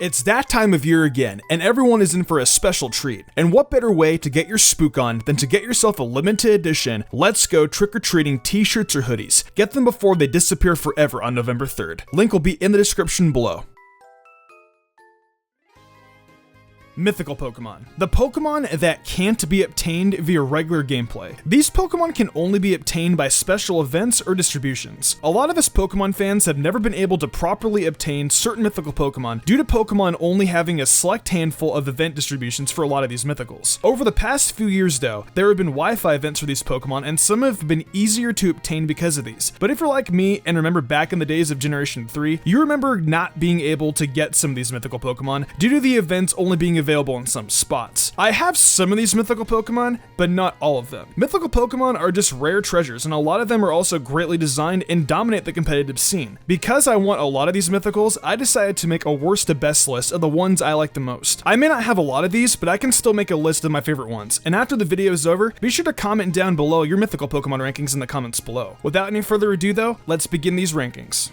It's that time of year again, and everyone is in for a special treat. And what better way to get your spook on than to get yourself a limited edition Let's Go trick-or-treating t-shirts or hoodies. Get them before they disappear forever on November 3rd. Link will be in the description below. Mythical Pokemon. The Pokemon that can't be obtained via regular gameplay. These Pokemon can only be obtained by special events or distributions. A lot of us Pokemon fans have never been able to properly obtain certain mythical Pokemon due to Pokemon only having a select handful of event distributions for a lot of these mythicals. Over the past few years though, there have been Wi-Fi events for these Pokemon and some have been easier to obtain because of these. But if you're like me and remember back in the days of Generation 3, you remember not being able to get some of these mythical Pokemon due to the events only being available in some spots. I have some of these mythical Pokemon, but not all of them. Mythical Pokemon are just rare treasures, and a lot of them are also greatly designed and dominate the competitive scene. Because I want a lot of these mythicals, I decided to make a worst to best list of the ones I like the most. I may not have a lot of these, but I can still make a list of my favorite ones, and after the video is over, be sure to comment down below your mythical Pokemon rankings in the comments below. Without any further ado though, let's begin these rankings.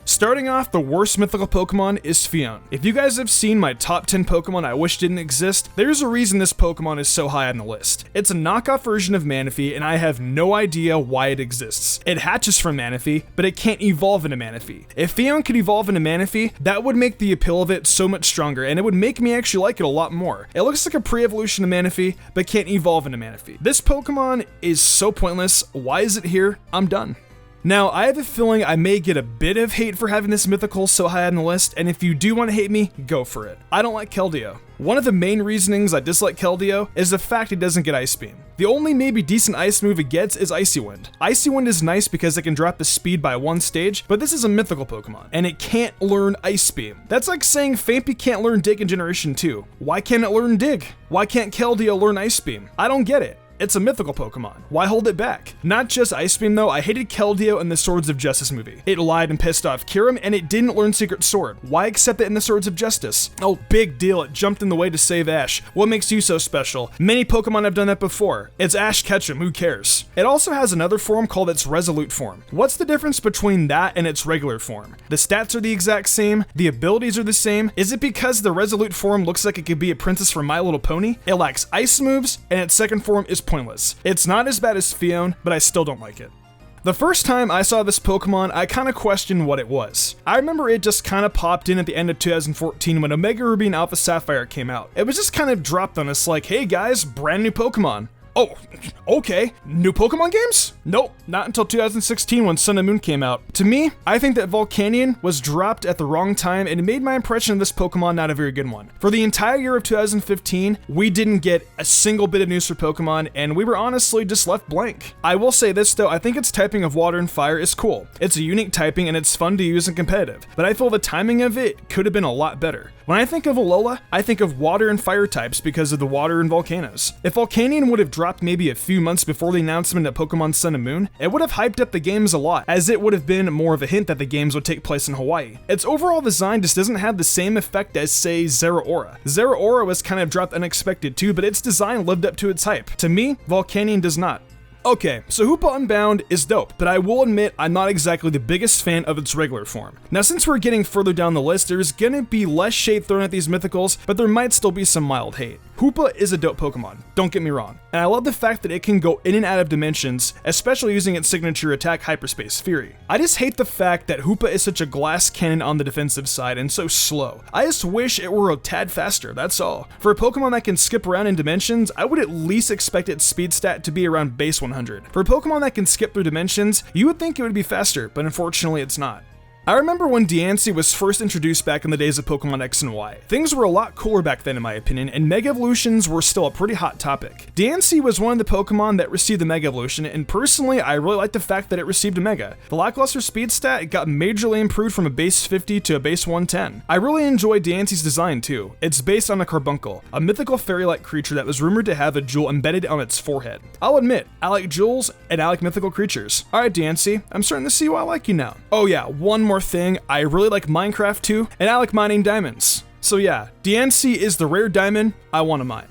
Starting off, the worst mythical Pokemon is Fiona. If you guys have seen my top 10 Pokemon I wish didn't exist, there's a reason this Pokemon is so high on the list. It's a knockoff version of Manaphy, and I have no idea why it exists. It hatches from Manaphy, but it can't evolve into Manaphy. If Fiona could evolve into Manaphy, that would make the appeal of it so much stronger, and it would make me actually like it a lot more. It looks like a pre-evolution of Manaphy, but can't evolve into Manaphy. This Pokemon is so pointless. Why is it here? I'm done. Now, I have a feeling I may get a bit of hate for having this mythical so high on the list, and if you do want to hate me, go for it. I don't like Keldeo. One of the main reasonings I dislike Keldeo is the fact it doesn't get Ice Beam. The only maybe decent ice move it gets is Icy Wind. Icy Wind is nice because it can drop the speed by one stage, but this is a mythical Pokemon, and it can't learn Ice Beam. That's like saying Fampy can't learn Dig in Generation 2. Why can't it learn Dig? Why can't Keldeo learn Ice Beam? I don't get it. It's a mythical Pokemon. Why hold it back? Not just Ice Beam though, I hated Keldeo in the Swords of Justice movie. It lied and pissed off Kirim, and it didn't learn Secret Sword. Why accept it in the Swords of Justice? Oh, big deal, it jumped in the way to save Ash. What makes you so special? Many Pokemon have done that before. It's Ash Ketchum, who cares? It also has another form called its Resolute form. What's the difference between that and its regular form? The stats are the exact same, the abilities are the same. Is it because the Resolute form looks like it could be a princess from My Little Pony? It lacks ice moves, and its second form is pointless. It's not as bad as Fiona, but I still don't like it. The first time I saw this Pokemon, I kinda questioned what it was. I remember it just kinda popped in at the end of 2014 when Omega Ruby and Alpha Sapphire came out. It was just kind of dropped on us like, hey guys, brand new Pokemon. Oh, okay. New Pokemon games? Nope, not until 2016 when Sun and Moon came out. To me, I think that Volcanion was dropped at the wrong time and it made my impression of this Pokemon not a very good one. For the entire year of 2015, we didn't get a single bit of news for Pokemon and we were honestly just left blank. I will say this though, I think its typing of Water and Fire is cool. It's a unique typing and it's fun to use and competitive, but I feel the timing of it could have been a lot better. When I think of Alola, I think of Water and Fire types because of the water and volcanoes. If Volcanion would have dropped maybe a few months before the announcement of Pokemon Sun and Moon, it would have hyped up the games a lot, as it would have been more of a hint that the games would take place in Hawaii. Its overall design just doesn't have the same effect as, say, Zahrahora. Zahrahora was kind of dropped unexpected too, but its design lived up to its hype. To me, Volcanion does not. Okay, so Hoopa Unbound is dope, but I will admit I'm not exactly the biggest fan of its regular form. Now since we're getting further down the list, there's gonna be less shade thrown at these mythicals, but there might still be some mild hate. Hoopa is a dope Pokemon, don't get me wrong, and I love the fact that it can go in and out of dimensions, especially using its signature attack Hyperspace Fury. I just hate the fact that Hoopa is such a glass cannon on the defensive side and so slow. I just wish it were a tad faster, that's all. For a Pokemon that can skip around in dimensions, I would at least expect its speed stat to be around base 100. For a Pokemon that can skip through dimensions, you would think it would be faster, but unfortunately it's not. I remember when Diancie was first introduced back in the days of Pokemon X and Y. Things were a lot cooler back then in my opinion, and Mega Evolutions were still a pretty hot topic. Diancie was one of the Pokemon that received the Mega Evolution, and personally I really liked the fact that it received a Mega. The lackluster speed stat got majorly improved from a base 50 to a base 110. I really enjoyed Diancie's design too. It's based on a carbuncle, a mythical fairy-like creature that was rumored to have a jewel embedded on its forehead. I'll admit, I like jewels and I like mythical creatures. Alright Diancie, I'm starting to see why I like you now. Oh yeah, one more thing, I really like Minecraft too, and I like mining diamonds. So yeah, Diancie is the rare diamond I want to mine.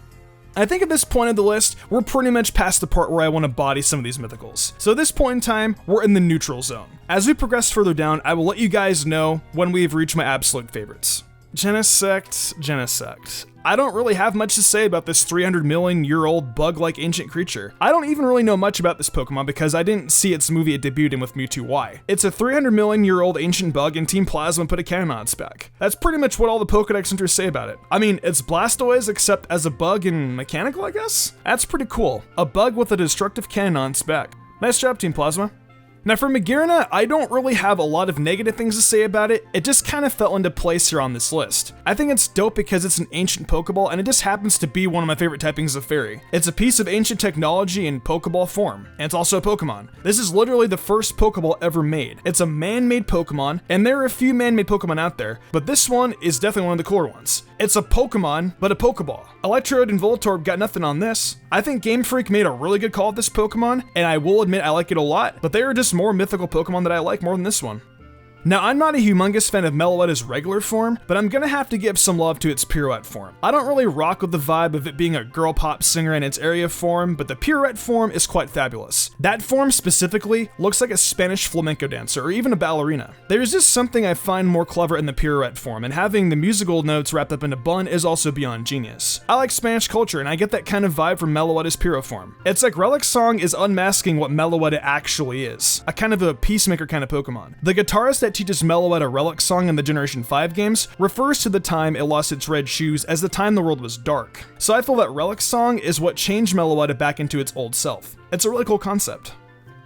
I think at this point of the list, we're pretty much past the part where I want to body some of these mythicals. So at this point in time, we're in the neutral zone. As we progress further down, I will let you guys know when we've reached my absolute favorites. Genesect. I don't really have much to say about this 300 million year old bug-like ancient creature. I don't even really know much about this Pokemon because I didn't see its movie it debuted in with Mewtwo Y. It's a 300 million year old ancient bug and Team Plasma put a cannon on its back. That's pretty much what all the Pokedex entries say about it. I mean, it's Blastoise except as a bug and mechanical, I guess? That's pretty cool. A bug with a destructive cannon on its back. Nice job, Team Plasma. Now for Magearna, I don't really have a lot of negative things to say about it, it just kind of fell into place here on this list. I think it's dope because it's an ancient Pokeball and it just happens to be one of my favorite typings of fairy. It's a piece of ancient technology in Pokeball form, and it's also a Pokemon. This is literally the first Pokeball ever made. It's a man-made Pokemon, and there are a few man-made Pokemon out there, but this one is definitely one of the cooler ones. It's a Pokemon, but a Pokeball. Electrode and Voltorb got nothing on this. I think Game Freak made a really good call at this Pokemon, and I will admit I like it a lot, but there are just more mythical Pokemon that I like more than this one. Now, I'm not a humongous fan of Meloetta's regular form, but I'm gonna have to give some love to its pirouette form. I don't really rock with the vibe of it being a girl pop singer in its area form, but the pirouette form is quite fabulous. That form specifically looks like a Spanish flamenco dancer, or even a ballerina. There's just something I find more clever in the pirouette form, and having the musical notes wrapped up in a bun is also beyond genius. I like Spanish culture, and I get that kind of vibe from Meloetta's Pyro form. It's like Relic Song is unmasking what Meloetta actually is, a kind of a peacemaker kind of Pokemon. The guitarist that teaches Meloetta Relic Song in the Generation 5 games refers to the time it lost its red shoes as the time the world was dark. So I feel that Relic Song is what changed Meloetta back into its old self. It's a really cool concept.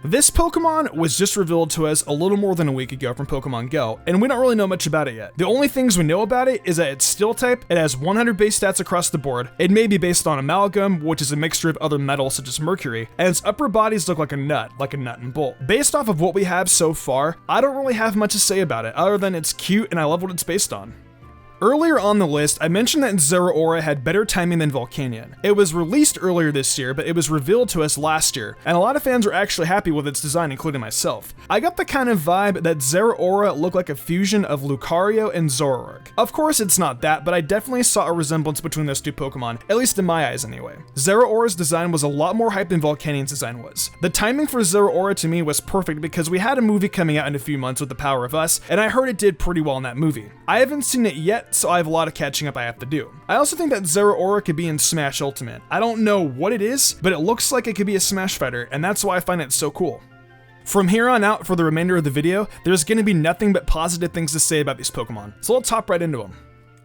This Pokemon was just revealed to us a little more than a week ago from Pokemon Go, and we don't really know much about it yet. The only things we know about it is that it's Steel type, it has 100 base stats across the board, it may be based on Amalgam, which is a mixture of other metals such as mercury, and its upper bodies look like a nut and bolt. Based off of what we have so far, I don't really have much to say about it, other than it's cute and I love what it's based on. Earlier on the list, I mentioned that Zahrahora had better timing than Volcanion. It was released earlier this year, but it was revealed to us last year, and a lot of fans were actually happy with its design, including myself. I got the kind of vibe that Zahrahora looked like a fusion of Lucario and Zoroark. Of course it's not that, but I definitely saw a resemblance between those two Pokemon, at least in my eyes anyway. Zarahora's design was a lot more hype than Volcanion's design was. The timing for Zahrahora to me was perfect because we had a movie coming out in a few months with The Power of Us, and I heard it did pretty well in that movie. I haven't seen it yet, so I have a lot of catching up I have to do. I also think that Zahrahora could be in Smash Ultimate. I don't know what it is, but it looks like it could be a Smash fighter, and that's why I find it so cool. From here on out, for the remainder of the video, there's going to be nothing but positive things to say about these Pokemon, so let's hop right into them.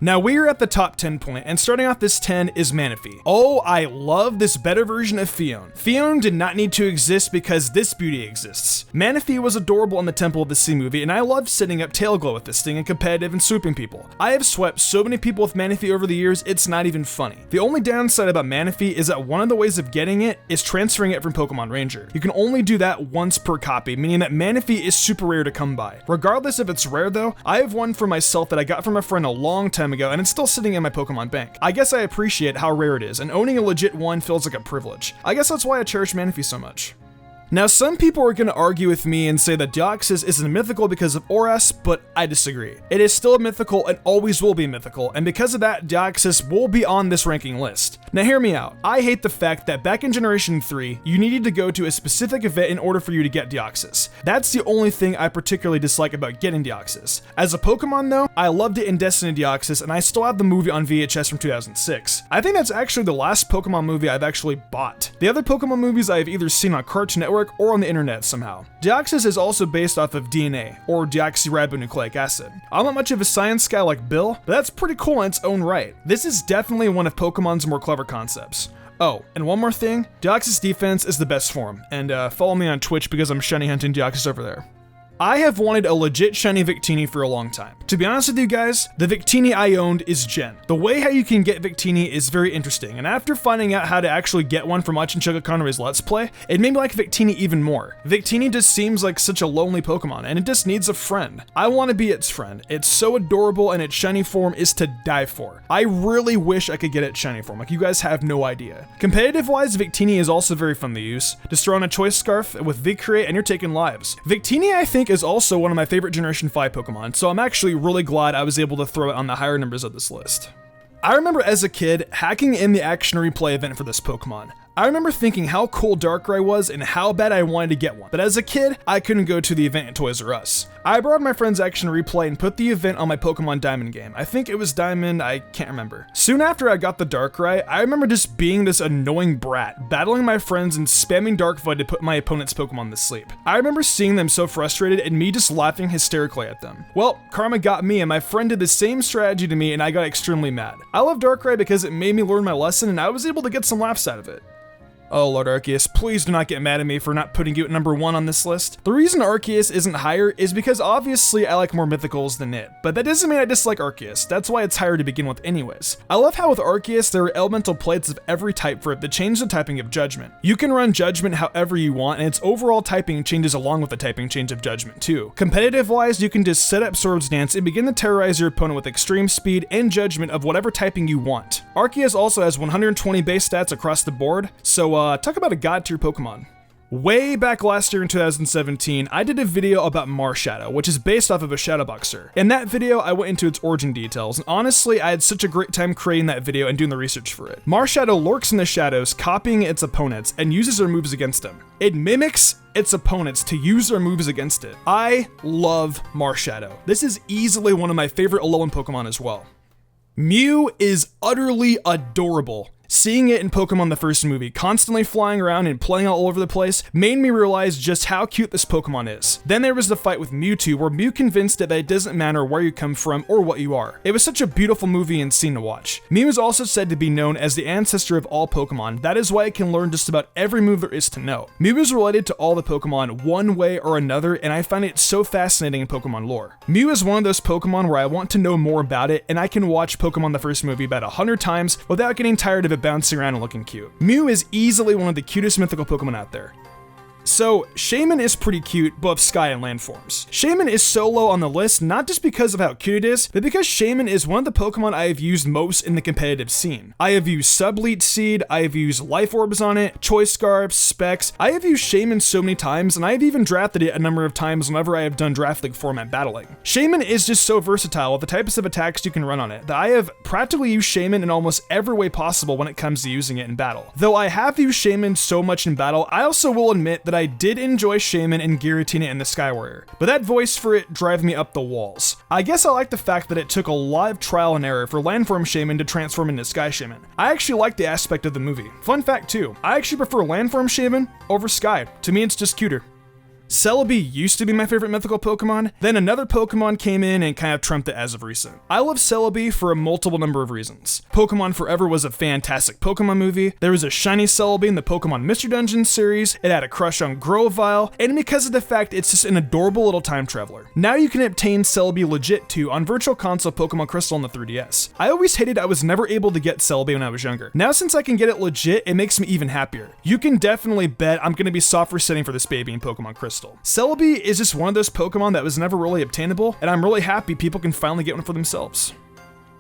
Now we are at the top 10 point, and starting off this 10 is Manaphy. Oh, I love this better version of Fiona. Fiona did not need to exist because this beauty exists. Manaphy was adorable in the Temple of the Sea movie, and I loved setting up Tailglow with this thing and competitive and swooping people. I have swept so many people with Manaphy over the years, it's not even funny. The only downside about Manaphy is that one of the ways of getting it is transferring it from Pokemon Ranger. You can only do that once per copy, meaning that Manaphy is super rare to come by. Regardless if it's rare though, I have one for myself that I got from a friend a long time ago, and it's still sitting in my Pokemon bank. I guess I appreciate how rare it is, and owning a legit one feels like a privilege. I guess that's why I cherish Manaphy so much. Now, some people are going to argue with me and say that Deoxys isn't a mythical because of Oras, but I disagree. It is still a mythical and always will be a mythical, and because of that, Deoxys will be on this ranking list. Now hear me out. I hate the fact that back in Generation 3, you needed to go to a specific event in order for you to get Deoxys. That's the only thing I particularly dislike about getting Deoxys. As a Pokemon though, I loved it in Destiny Deoxys, and I still have the movie on VHS from 2006. I think that's actually the last Pokemon movie I've actually bought. The other Pokemon movies I've either seen on Cartoon Network or on the internet somehow. Deoxys is also based off of DNA, or deoxyribonucleic acid. I'm not much of a science guy like Bill, but that's pretty cool in its own right. This is definitely one of Pokemon's more clever concepts. Oh, and one more thing, Deoxys defense is the best form, and follow me on Twitch because I'm shiny hunting Deoxys over there. I have wanted a legit shiny Victini for a long time. To be honest with you guys, the Victini I owned is Gen. The way how you can get Victini is very interesting, and after finding out how to actually get one from watching Chuggaaconroy's Let's Play, it made me like Victini even more. Victini just seems like such a lonely Pokemon, and it just needs a friend. I want to be its friend. It's so adorable, and its shiny form is to die for. I really wish I could get its shiny form, like you guys have no idea. Competitive-wise, Victini is also very fun to use. Just throw on a Choice Scarf with Vicreate and you're taking lives. Victini, I think, is also one of my favorite Generation 5 Pokemon, so I'm actually really glad I was able to throw it on the higher numbers of this list. I remember as a kid hacking in the action replay event for this Pokemon. I remember thinking how cool Darkrai was and how bad I wanted to get one, but as a kid, I couldn't go to the event at Toys R Us. I borrowed my friend's Action Replay and put the event on my Pokemon Diamond game. I think it was Diamond, I can't remember. Soon after I got the Darkrai, I remember just being this annoying brat, battling my friends and spamming Dark Void to put my opponent's Pokemon to sleep. I remember seeing them so frustrated and me just laughing hysterically at them. Well, karma got me and my friend did the same strategy to me and I got extremely mad. I love Darkrai because it made me learn my lesson and I was able to get some laughs out of it. Oh Lord Arceus, please do not get mad at me for not putting you at number 1 on this list. The reason Arceus isn't higher is because obviously I like more mythicals than it, but that doesn't mean I dislike Arceus, that's why it's higher to begin with anyways. I love how with Arceus there are elemental plates of every type for it that change the typing of Judgment. You can run Judgment however you want and its overall typing changes along with the typing change of Judgment too. Competitive wise, you can just set up Swords Dance and begin to terrorize your opponent with extreme speed and Judgment of whatever typing you want. Arceus also has 120 base stats across the board, so talk about a god tier Pokemon. Way back last year in 2017, I did a video about Marsh Shadow, which is based off of a Shadow Boxer. In that video, I went into its origin details, and honestly, I had such a great time creating that video and doing the research for it. Marsh Shadow lurks in the shadows, copying its opponents, and uses their moves against them. It mimics its opponents to use their moves against it. I love Marsh Shadow. This is easily one of my favorite Alolan Pokemon as well. Mew is utterly adorable. Seeing it in Pokemon the first movie, constantly flying around and playing all over the place, made me realize just how cute this Pokemon is. Then there was the fight with Mewtwo, where Mew convinced it that it doesn't matter where you come from or what you are. It was such a beautiful movie and scene to watch. Mew is also said to be known as the ancestor of all Pokemon, that is why it can learn just about every move there is to know. Mew is related to all the Pokemon one way or another, and I find it so fascinating in Pokemon lore. Mew is one of those Pokemon where I want to know more about it, and I can watch Pokemon the first movie about 100 times without getting tired of it bouncing around and looking cute. Mew is easily one of the cutest mythical Pokemon out there. So, Shaymin is pretty cute, both sky and land forms. Shaymin is so low on the list, not just because of how cute it is, but because Shaymin is one of the Pokemon I have used most in the competitive scene. I have used Subleech Seed, I have used Life Orbs on it, Choice Scarfs, Specs. I have used Shaymin so many times, and I have even drafted it a number of times whenever I have done Draft League format battling. Shaymin is just so versatile with the types of attacks you can run on it, that I have practically used Shaymin in almost every way possible when it comes to using it in battle. Though I have used Shaymin so much in battle, I also will admit that I did enjoy Shaymin and Giratina in the Sky Warrior, but that voice for it drives me up the walls. I guess I like the fact that it took a lot of trial and error for Landform Shaymin to transform into Sky Shaymin. I actually like the aspect of the movie. Fun fact too, I actually prefer Landform Shaymin over Sky. To me it's just cuter. Celebi used to be my favorite mythical Pokemon, then another Pokemon came in and kind of trumped it as of recent. I love Celebi for a multiple number of reasons. Pokemon Forever was a fantastic Pokemon movie, there was a shiny Celebi in the Pokemon Mystery Dungeon series, it had a crush on Grovyle, and because of the fact it's just an adorable little time traveler. Now you can obtain Celebi legit too on Virtual Console Pokemon Crystal on the 3DS. I always hated I was never able to get Celebi when I was younger. Now since I can get it legit, it makes me even happier. You can definitely bet I'm going to be soft resetting for this baby in Pokemon Crystal. Celebi is just one of those Pokemon that was never really obtainable, and I'm really happy people can finally get one for themselves.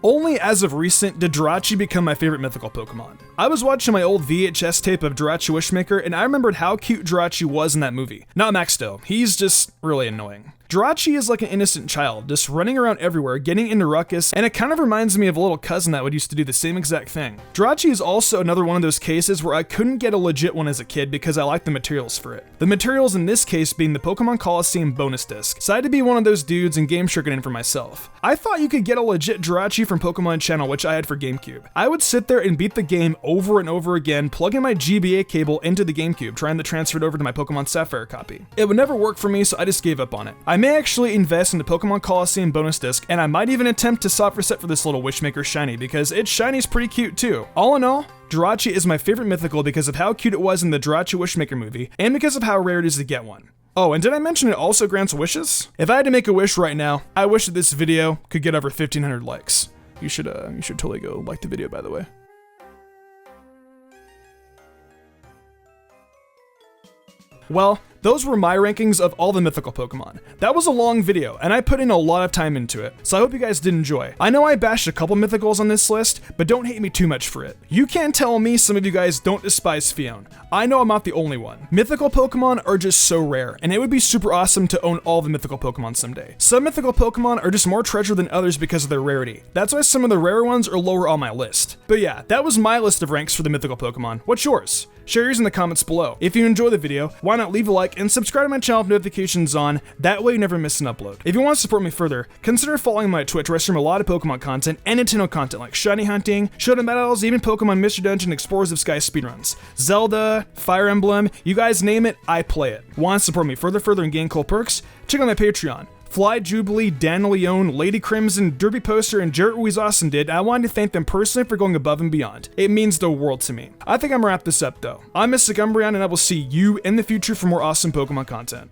Only as of recent did Jirachi become my favorite mythical Pokemon. I was watching my old VHS tape of Jirachi Wishmaker, and I remembered how cute Jirachi was in that movie. Not Max though, he's just really annoying. Jirachi is like an innocent child, just running around everywhere, getting into ruckus, and it kind of reminds me of a little cousin that would used to do the same exact thing. Jirachi is also another one of those cases where I couldn't get a legit one as a kid because I liked the materials for it. The materials in this case being the Pokemon Coliseum bonus disc, so I had to be one of those dudes and game shirking in for myself. I thought you could get a legit Jirachi from Pokemon Channel, which I had for GameCube. I would sit there and beat the game over and over again, plugging my GBA cable into the GameCube, trying to transfer it over to my Pokemon Sapphire copy. It would never work for me, so I just gave up on it. I may actually invest in the Pokemon Coliseum bonus disc, and I might even attempt to soft reset for this little Wishmaker shiny, because its shiny's pretty cute too. All in all, Jirachi is my favorite mythical because of how cute it was in the Jirachi Wishmaker movie, and because of how rare it is to get one. Oh, and did I mention it also grants wishes? If I had to make a wish right now, I wish that this video could get over 1,500 likes. You should totally go like the video, by the way. Well, those were my rankings of all the mythical Pokemon. That was a long video, and I put in a lot of time into it, so I hope you guys did enjoy. I know I bashed a couple mythicals on this list, but don't hate me too much for it. You can't tell me some of you guys don't despise Fiona. I know I'm not the only one. Mythical Pokemon are just so rare, and it would be super awesome to own all the mythical Pokemon someday. Some mythical Pokemon are just more treasured than others because of their rarity. That's why some of the rare ones are lower on my list. But yeah, that was my list of ranks for the mythical Pokemon. What's yours? Share yours in the comments below. If you enjoy the video, why not leave a like and subscribe to my channel with notifications on, that way you never miss an upload. If you want to support me further, consider following my Twitch where I stream a lot of Pokemon content and Nintendo content like shiny hunting, showdown battles, even Pokemon Mystery Dungeon Explorers of Sky speedruns. Zelda, Fire Emblem, you guys name it, I play it. Want to support me further and gain cool perks? Check out my Patreon. Fly Jubilee, Dan Leone, Lady Crimson, Derby Poster, and Jarrett Ruiz Austin did, and I wanted to thank them personally for going above and beyond. It means the world to me. I think I'm gonna wrap this up though. I'm MysticUmbreon, and I will see you in the future for more awesome Pokemon content.